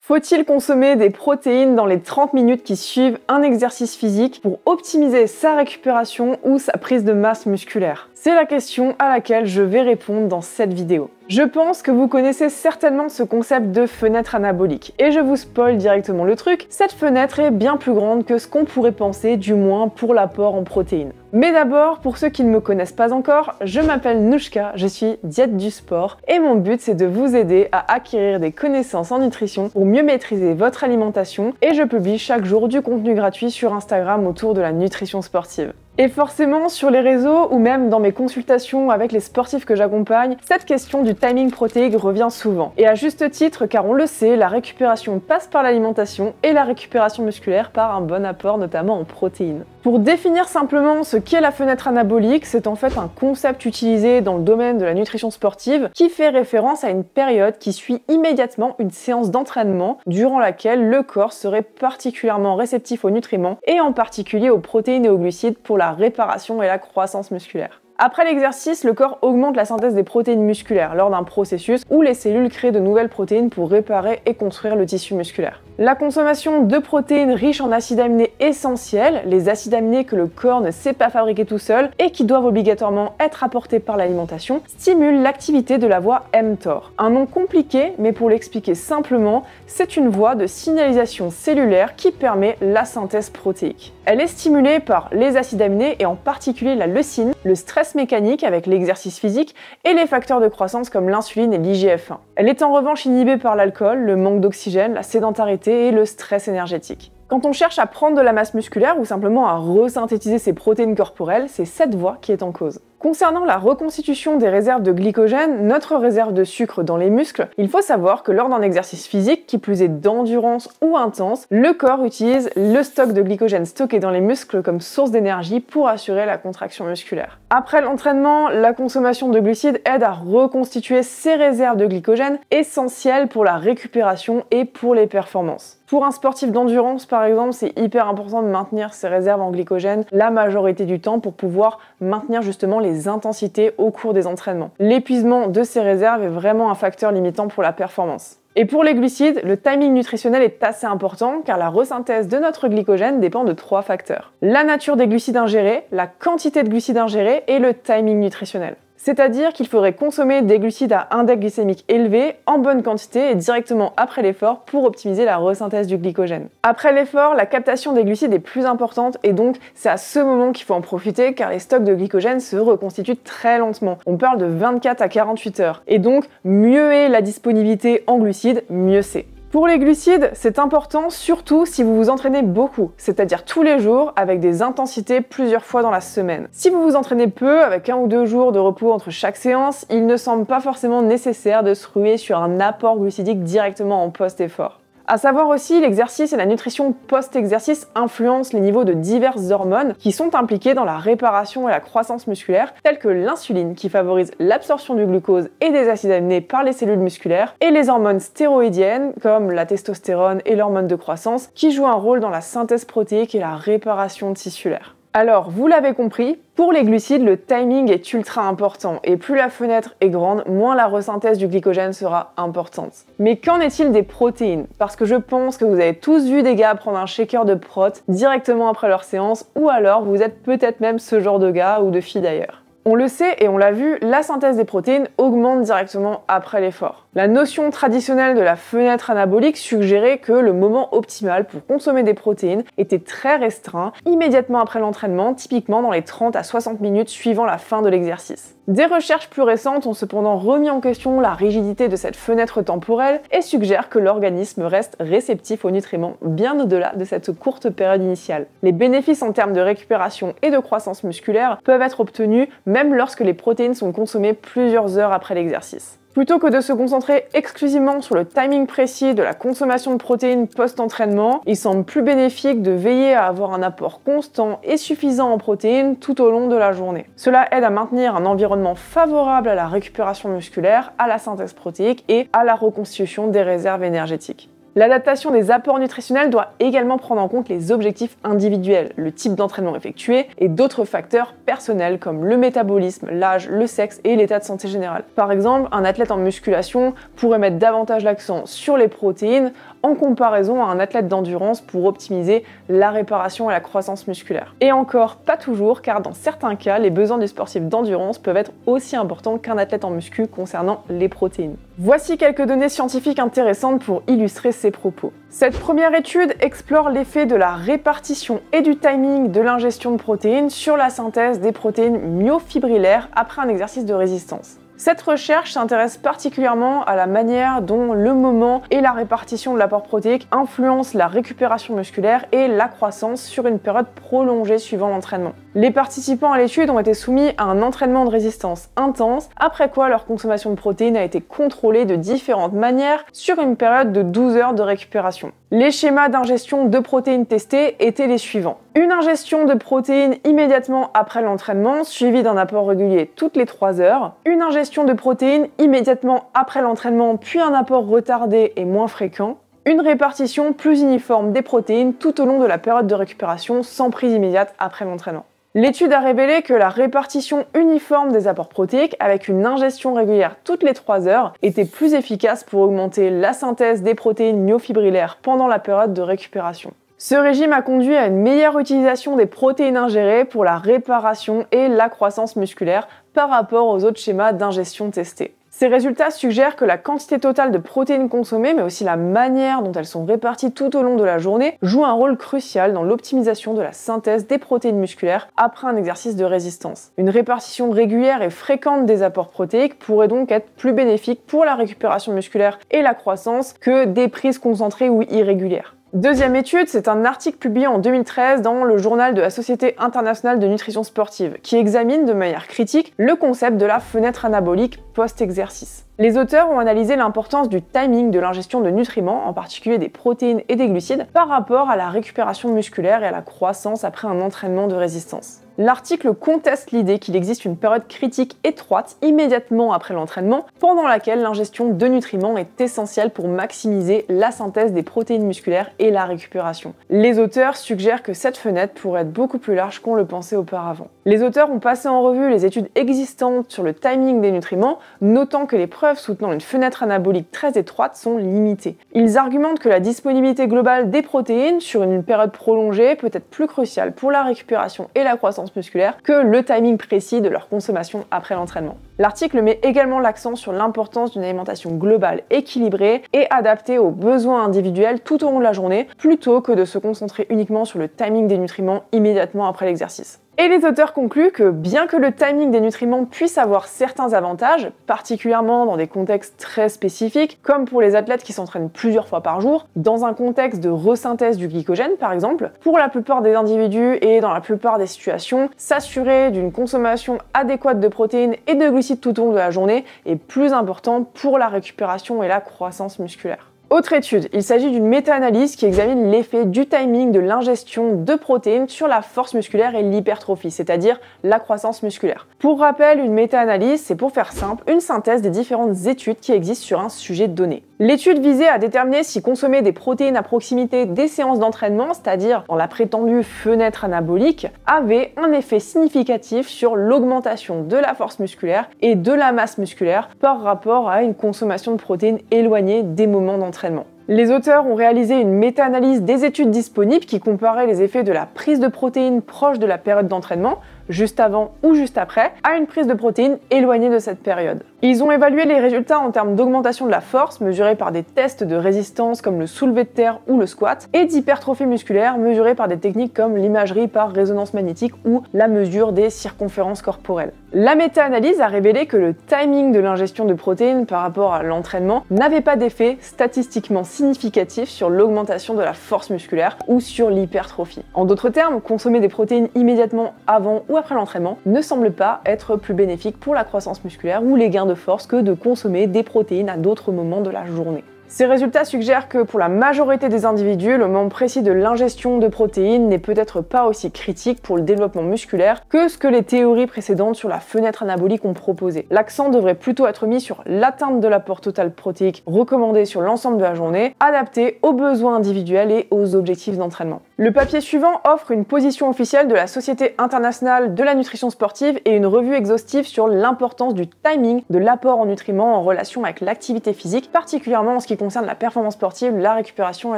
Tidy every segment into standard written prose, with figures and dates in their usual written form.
Faut-il consommer des protéines dans les 30 minutes qui suivent un exercice physique pour optimiser sa récupération ou sa prise de masse musculaire? C'est la question à laquelle je vais répondre dans cette vidéo. Je pense que vous connaissez certainement ce concept de fenêtre anabolique, et je vous spoil directement le truc, cette fenêtre est bien plus grande que ce qu'on pourrait penser, du moins pour l'apport en protéines. Mais d'abord, pour ceux qui ne me connaissent pas encore, je m'appelle Nouchka, je suis diète du sport, et mon but c'est de vous aider à acquérir des connaissances en nutrition pour mieux maîtriser votre alimentation, et je publie chaque jour du contenu gratuit sur Instagram autour de la nutrition sportive. Et forcément, sur les réseaux ou même dans mes consultations avec les sportifs que j'accompagne, cette question du timing protéique revient souvent. Et à juste titre, car on le sait, la récupération passe par l'alimentation et la récupération musculaire par un bon apport notamment en protéines. Pour définir simplement ce qu'est la fenêtre anabolique, c'est en fait un concept utilisé dans le domaine de la nutrition sportive qui fait référence à une période qui suit immédiatement une séance d'entraînement durant laquelle le corps serait particulièrement réceptif aux nutriments et en particulier aux protéines et aux glucides pour la réparation et la croissance musculaire. Après l'exercice, le corps augmente la synthèse des protéines musculaires lors d'un processus où les cellules créent de nouvelles protéines pour réparer et construire le tissu musculaire. La consommation de protéines riches en acides aminés essentiels, les acides aminés que le corps ne sait pas fabriquer tout seul et qui doivent obligatoirement être apportés par l'alimentation, stimule l'activité de la voie mTOR. Un nom compliqué, mais pour l'expliquer simplement, c'est une voie de signalisation cellulaire qui permet la synthèse protéique. Elle est stimulée par les acides aminés et en particulier la leucine, le stress mécanique avec l'exercice physique et les facteurs de croissance comme l'insuline et l'IGF-1. Elle est en revanche inhibée par l'alcool, le manque d'oxygène, la sédentarité et le stress énergétique. Quand on cherche à prendre de la masse musculaire ou simplement à resynthétiser ses protéines corporelles, c'est cette voie qui est en cause. Concernant la reconstitution des réserves de glycogène, notre réserve de sucre dans les muscles, il faut savoir que lors d'un exercice physique, qui plus est d'endurance ou intense, le corps utilise le stock de glycogène stocké dans les muscles comme source d'énergie pour assurer la contraction musculaire. Après l'entraînement, la consommation de glucides aide à reconstituer ces réserves de glycogène essentielles pour la récupération et pour les performances. Pour un sportif d'endurance, par exemple, c'est hyper important de maintenir ses réserves en glycogène la majorité du temps pour pouvoir maintenir justement les intensités au cours des entraînements. L'épuisement de ces réserves est vraiment un facteur limitant pour la performance. Et pour les glucides, le timing nutritionnel est assez important car la resynthèse de notre glycogène dépend de 3 facteurs. La nature des glucides ingérés, la quantité de glucides ingérés et le timing nutritionnel. C'est-à-dire qu'il faudrait consommer des glucides à index glycémique élevé, en bonne quantité et directement après l'effort pour optimiser la resynthèse du glycogène. Après l'effort, la captation des glucides est plus importante et donc c'est à ce moment qu'il faut en profiter car les stocks de glycogène se reconstituent très lentement. On parle de 24 à 48 heures. Et donc, mieux est la disponibilité en glucides, mieux c'est. Pour les glucides, c'est important surtout si vous vous entraînez beaucoup, c'est-à-dire tous les jours avec des intensités plusieurs fois dans la semaine. Si vous vous entraînez peu, avec 1 ou 2 jours de repos entre chaque séance, il ne semble pas forcément nécessaire de se ruer sur un apport glucidique directement en post-effort. À savoir aussi, l'exercice et la nutrition post-exercice influencent les niveaux de diverses hormones qui sont impliquées dans la réparation et la croissance musculaire, telles que l'insuline qui favorise l'absorption du glucose et des acides aminés par les cellules musculaires, et les hormones stéroïdiennes comme la testostérone et l'hormone de croissance qui jouent un rôle dans la synthèse protéique et la réparation tissulaire. Alors, vous l'avez compris, pour les glucides, le timing est ultra important et plus la fenêtre est grande, moins la resynthèse du glycogène sera importante. Mais qu'en est-il des protéines? Parce que je pense que vous avez tous vu des gars prendre un shaker de prot directement après leur séance ou alors vous êtes peut-être même ce genre de gars ou de filles d'ailleurs. On le sait et on l'a vu, la synthèse des protéines augmente directement après l'effort. La notion traditionnelle de la fenêtre anabolique suggérait que le moment optimal pour consommer des protéines était très restreint, immédiatement après l'entraînement, typiquement dans les 30 à 60 minutes suivant la fin de l'exercice. Des recherches plus récentes ont cependant remis en question la rigidité de cette fenêtre temporelle et suggèrent que l'organisme reste réceptif aux nutriments bien au-delà de cette courte période initiale. Les bénéfices en termes de récupération et de croissance musculaire peuvent être obtenus même lorsque les protéines sont consommées plusieurs heures après l'exercice. Plutôt que de se concentrer exclusivement sur le timing précis de la consommation de protéines post-entraînement, il semble plus bénéfique de veiller à avoir un apport constant et suffisant en protéines tout au long de la journée. Cela aide à maintenir un environnement favorable à la récupération musculaire, à la synthèse protéique et à la reconstitution des réserves énergétiques. L'adaptation des apports nutritionnels doit également prendre en compte les objectifs individuels, le type d'entraînement effectué et d'autres facteurs personnels comme le métabolisme, l'âge, le sexe et l'état de santé général. Par exemple, un athlète en musculation pourrait mettre davantage l'accent sur les protéines en comparaison à un athlète d'endurance pour optimiser la réparation et la croissance musculaire. Et encore, pas toujours, car dans certains cas, les besoins du sportif d'endurance peuvent être aussi importants qu'un athlète en muscu concernant les protéines. Voici quelques données scientifiques intéressantes pour illustrer ces propos. Cette première étude explore l'effet de la répartition et du timing de l'ingestion de protéines sur la synthèse des protéines myofibrillaires après un exercice de résistance. Cette recherche s'intéresse particulièrement à la manière dont le moment et la répartition de l'apport protéique influencent la récupération musculaire et la croissance sur une période prolongée suivant l'entraînement. Les participants à l'étude ont été soumis à un entraînement de résistance intense, après quoi leur consommation de protéines a été contrôlée de différentes manières sur une période de 12 heures de récupération. Les schémas d'ingestion de protéines testés étaient les suivants. Une ingestion de protéines immédiatement après l'entraînement, suivie d'un apport régulier toutes les 3 heures. Une ingestion de protéines immédiatement après l'entraînement, puis un apport retardé et moins fréquent. Une répartition plus uniforme des protéines tout au long de la période de récupération sans prise immédiate après l'entraînement. L'étude a révélé que la répartition uniforme des apports protéiques avec une ingestion régulière toutes les 3 heures était plus efficace pour augmenter la synthèse des protéines myofibrillaires pendant la période de récupération. Ce régime a conduit à une meilleure utilisation des protéines ingérées pour la réparation et la croissance musculaire par rapport aux autres schémas d'ingestion testés. Ces résultats suggèrent que la quantité totale de protéines consommées, mais aussi la manière dont elles sont réparties tout au long de la journée, joue un rôle crucial dans l'optimisation de la synthèse des protéines musculaires après un exercice de résistance. Une répartition régulière et fréquente des apports protéiques pourrait donc être plus bénéfique pour la récupération musculaire et la croissance que des prises concentrées ou irrégulières. Deuxième étude, c'est un article publié en 2013 dans le journal de la Société internationale de nutrition sportive qui examine de manière critique le concept de la fenêtre anabolique post-exercice. Les auteurs ont analysé l'importance du timing de l'ingestion de nutriments, en particulier des protéines et des glucides, par rapport à la récupération musculaire et à la croissance après un entraînement de résistance. L'article conteste l'idée qu'il existe une période critique étroite immédiatement après l'entraînement, pendant laquelle l'ingestion de nutriments est essentielle pour maximiser la synthèse des protéines musculaires et la récupération. Les auteurs suggèrent que cette fenêtre pourrait être beaucoup plus large qu'on le pensait auparavant. Les auteurs ont passé en revue les études existantes sur le timing des nutriments, notant que les preuves soutenant une fenêtre anabolique très étroite sont limitées. Ils argumentent que la disponibilité globale des protéines sur une période prolongée peut être plus cruciale pour la récupération et la croissance musculaire que le timing précis de leur consommation après l'entraînement. L'article met également l'accent sur l'importance d'une alimentation globale équilibrée et adaptée aux besoins individuels tout au long de la journée, plutôt que de se concentrer uniquement sur le timing des nutriments immédiatement après l'exercice. Et les auteurs concluent que bien que le timing des nutriments puisse avoir certains avantages, particulièrement dans des contextes très spécifiques, comme pour les athlètes qui s'entraînent plusieurs fois par jour, dans un contexte de resynthèse du glycogène par exemple, pour la plupart des individus et dans la plupart des situations, s'assurer d'une consommation adéquate de protéines et de glucides tout au long de la journée est plus important pour la récupération et la croissance musculaire. Autre étude, il s'agit d'une méta-analyse qui examine l'effet du timing de l'ingestion de protéines sur la force musculaire et l'hypertrophie, c'est-à-dire la croissance musculaire. Pour rappel, une méta-analyse, c'est pour faire simple, une synthèse des différentes études qui existent sur un sujet donné. L'étude visait à déterminer si consommer des protéines à proximité des séances d'entraînement, c'est-à-dire dans la prétendue fenêtre anabolique, avait un effet significatif sur l'augmentation de la force musculaire et de la masse musculaire par rapport à une consommation de protéines éloignée des moments d'entraînement. Les auteurs ont réalisé une méta-analyse des études disponibles qui comparait les effets de la prise de protéines proche de la période d'entraînement, juste avant ou juste après, à une prise de protéines éloignée de cette période. Ils ont évalué les résultats en termes d'augmentation de la force, mesurés par des tests de résistance comme le soulevé de terre ou le squat, et d'hypertrophie musculaire, mesurés par des techniques comme l'imagerie par résonance magnétique ou la mesure des circonférences corporelles. La méta-analyse a révélé que le timing de l'ingestion de protéines par rapport à l'entraînement n'avait pas d'effet statistiquement significatif sur l'augmentation de la force musculaire ou sur l'hypertrophie. En d'autres termes, consommer des protéines immédiatement avant ou après l'entraînement ne semble pas être plus bénéfique pour la croissance musculaire ou les gains de force que de consommer des protéines à d'autres moments de la journée. Ces résultats suggèrent que pour la majorité des individus, le moment précis de l'ingestion de protéines n'est peut-être pas aussi critique pour le développement musculaire que ce que les théories précédentes sur la fenêtre anabolique ont proposé. L'accent devrait plutôt être mis sur l'atteinte de l'apport total protéique recommandé sur l'ensemble de la journée, adapté aux besoins individuels et aux objectifs d'entraînement. Le papier suivant offre une position officielle de la Société internationale de la nutrition sportive et une revue exhaustive sur l'importance du timing de l'apport en nutriments en relation avec l'activité physique, particulièrement en ce qui concerne la performance sportive, la récupération et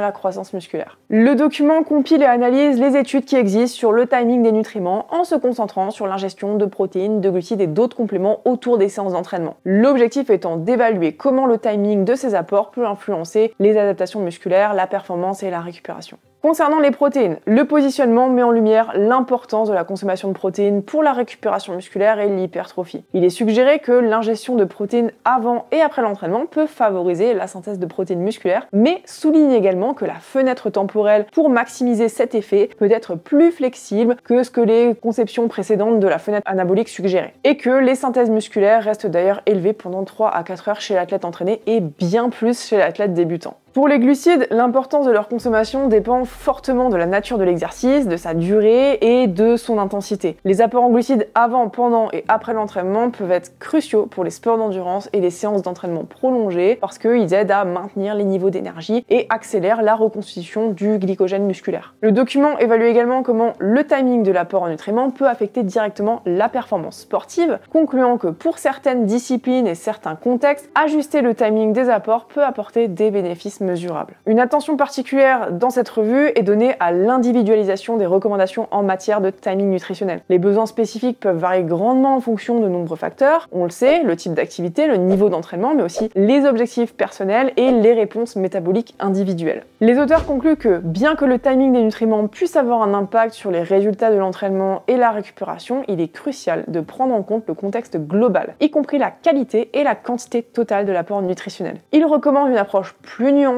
la croissance musculaire. Le document compile et analyse les études qui existent sur le timing des nutriments en se concentrant sur l'ingestion de protéines, de glucides et d'autres compléments autour des séances d'entraînement. L'objectif étant d'évaluer comment le timing de ces apports peut influencer les adaptations musculaires, la performance et la récupération. Concernant les protéines, le positionnement met en lumière l'importance de la consommation de protéines pour la récupération musculaire et l'hypertrophie. Il est suggéré que l'ingestion de protéines avant et après l'entraînement peut favoriser la synthèse de protéines musculaires, mais souligne également que la fenêtre temporelle pour maximiser cet effet peut être plus flexible que ce que les conceptions précédentes de la fenêtre anabolique suggéraient, et que les synthèses musculaires restent d'ailleurs élevées pendant 3 à 4 heures chez l'athlète entraîné et bien plus chez l'athlète débutant. Pour les glucides, l'importance de leur consommation dépend fortement de la nature de l'exercice, de sa durée et de son intensité. Les apports en glucides avant, pendant et après l'entraînement peuvent être cruciaux pour les sports d'endurance et les séances d'entraînement prolongées parce qu'ils aident à maintenir les niveaux d'énergie et accélèrent la reconstitution du glycogène musculaire. Le document évalue également comment le timing de l'apport en nutriments peut affecter directement la performance sportive, concluant que pour certaines disciplines et certains contextes, ajuster le timing des apports peut apporter des bénéfices mesurable. Une attention particulière dans cette revue est donnée à l'individualisation des recommandations en matière de timing nutritionnel. Les besoins spécifiques peuvent varier grandement en fonction de nombreux facteurs, on le sait, le type d'activité, le niveau d'entraînement, mais aussi les objectifs personnels et les réponses métaboliques individuelles. Les auteurs concluent que, bien que le timing des nutriments puisse avoir un impact sur les résultats de l'entraînement et la récupération, il est crucial de prendre en compte le contexte global, y compris la qualité et la quantité totale de l'apport nutritionnel. Ils recommandent une approche plus nuancée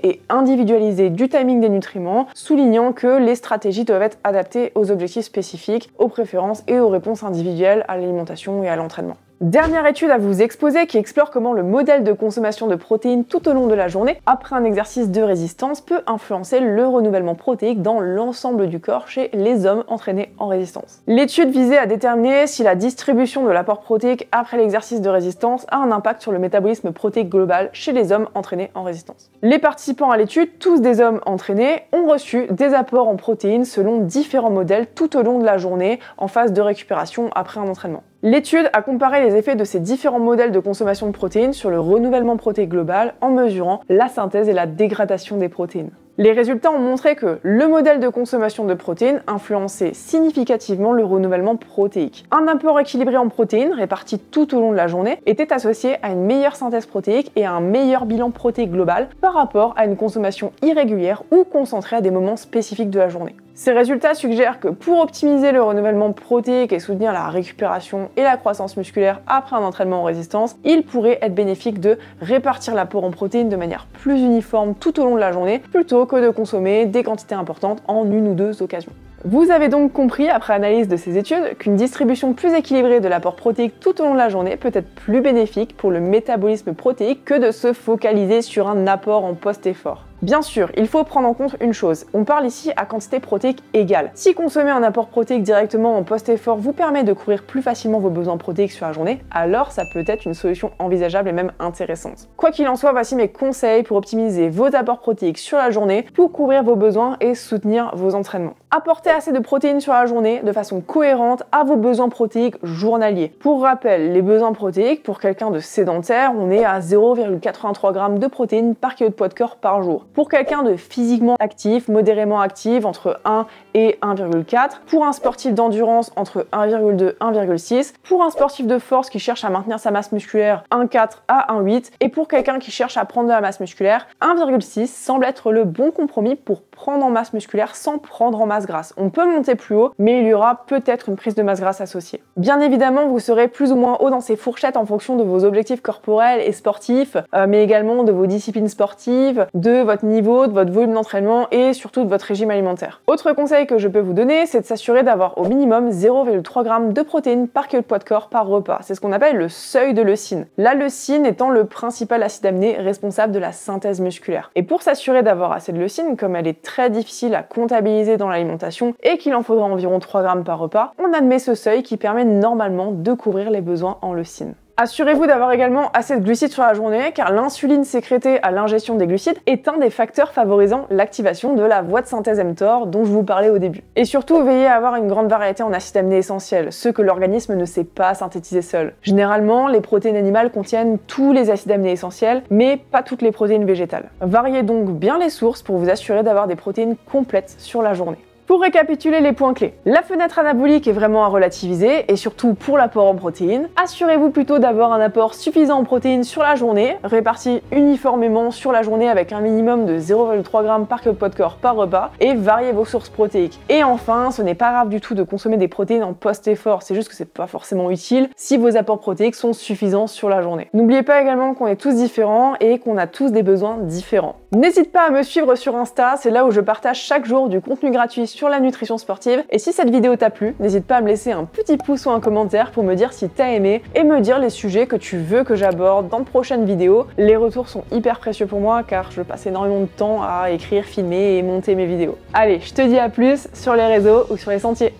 et individualisée du timing des nutriments, soulignant que les stratégies doivent être adaptées aux objectifs spécifiques, aux préférences et aux réponses individuelles à l'alimentation et à l'entraînement. Dernière étude à vous exposer qui explore comment le modèle de consommation de protéines tout au long de la journée après un exercice de résistance peut influencer le renouvellement protéique dans l'ensemble du corps chez les hommes entraînés en résistance. L'étude visait à déterminer si la distribution de l'apport protéique après l'exercice de résistance a un impact sur le métabolisme protéique global chez les hommes entraînés en résistance. Les participants à l'étude, tous des hommes entraînés, ont reçu des apports en protéines selon différents modèles tout au long de la journée en phase de récupération après un entraînement. L'étude a comparé les effets de ces différents modèles de consommation de protéines sur le renouvellement protéique global en mesurant la synthèse et la dégradation des protéines. Les résultats ont montré que le modèle de consommation de protéines influençait significativement le renouvellement protéique. Un apport équilibré en protéines, réparti tout au long de la journée, était associé à une meilleure synthèse protéique et à un meilleur bilan protéique global par rapport à une consommation irrégulière ou concentrée à des moments spécifiques de la journée. Ces résultats suggèrent que pour optimiser le renouvellement protéique et soutenir la récupération et la croissance musculaire après un entraînement en résistance, il pourrait être bénéfique de répartir l'apport en protéines de manière plus uniforme tout au long de la journée, plutôt que de consommer des quantités importantes en une ou deux occasions. Vous avez donc compris, après analyse de ces études, qu'une distribution plus équilibrée de l'apport protéique tout au long de la journée peut être plus bénéfique pour le métabolisme protéique que de se focaliser sur un apport en post-effort. Bien sûr, il faut prendre en compte une chose, on parle ici à quantité protéique égale. Si consommer un apport protéique directement en post-effort vous permet de couvrir plus facilement vos besoins protéiques sur la journée, alors ça peut être une solution envisageable et même intéressante. Quoi qu'il en soit, voici mes conseils pour optimiser vos apports protéiques sur la journée, pour couvrir vos besoins et soutenir vos entraînements. Apportez assez de protéines sur la journée de façon cohérente à vos besoins protéiques journaliers. Pour rappel, les besoins protéiques, pour quelqu'un de sédentaire, on est à 0,83 g de protéines par kilo de poids de corps par jour. Pour quelqu'un de physiquement actif, modérément actif, entre 1 et 1,4. Pour un sportif d'endurance, entre 1,2 et 1,6. Pour un sportif de force qui cherche à maintenir sa masse musculaire, 1,4 à 1,8. Et pour quelqu'un qui cherche à prendre de la masse musculaire, 1,6 semble être le bon compromis pour prendre en masse musculaire sans prendre en masse masse grasse. On peut monter plus haut, mais il y aura peut-être une prise de masse grasse associée. Bien évidemment, vous serez plus ou moins haut dans ces fourchettes en fonction de vos objectifs corporels et sportifs, mais également de vos disciplines sportives, de votre niveau, de votre volume d'entraînement et surtout de votre régime alimentaire. Autre conseil que je peux vous donner, c'est de s'assurer d'avoir au minimum 0,3 g de protéines par kilo de poids de corps par repas. C'est ce qu'on appelle le seuil de leucine. La leucine étant le principal acide aminé responsable de la synthèse musculaire. Et pour s'assurer d'avoir assez de leucine, comme elle est très difficile à comptabiliser dans l'alimentation et qu'il en faudra environ 3 g par repas, on admet ce seuil qui permet normalement de couvrir les besoins en leucine. Assurez-vous d'avoir également assez de glucides sur la journée, car l'insuline sécrétée à l'ingestion des glucides est un des facteurs favorisant l'activation de la voie de synthèse mTOR dont je vous parlais au début. Et surtout, veillez à avoir une grande variété en acides aminés essentiels, ceux que l'organisme ne sait pas synthétiser seul. Généralement, les protéines animales contiennent tous les acides aminés essentiels, mais pas toutes les protéines végétales. Variez donc bien les sources pour vous assurer d'avoir des protéines complètes sur la journée. Pour récapituler les points clés, la fenêtre anabolique est vraiment à relativiser, et surtout pour l'apport en protéines. Assurez-vous plutôt d'avoir un apport suffisant en protéines sur la journée, réparti uniformément sur la journée avec un minimum de 0,3 g par kilo de poids de corps par repas, et variez vos sources protéiques. Et enfin, ce n'est pas grave du tout de consommer des protéines en post-effort, c'est juste que c'est pas forcément utile si vos apports protéiques sont suffisants sur la journée. N'oubliez pas également qu'on est tous différents et qu'on a tous des besoins différents. N'hésite pas à me suivre sur Insta, c'est là où je partage chaque jour du contenu gratuit sur la nutrition sportive. Et si cette vidéo t'a plu, n'hésite pas à me laisser un petit pouce ou un commentaire pour me dire si t'as aimé et me dire les sujets que tu veux que j'aborde dans de prochaines vidéos. Les retours sont hyper précieux pour moi car je passe énormément de temps à écrire, filmer et monter mes vidéos. Allez, je te dis à plus sur les réseaux ou sur les sentiers.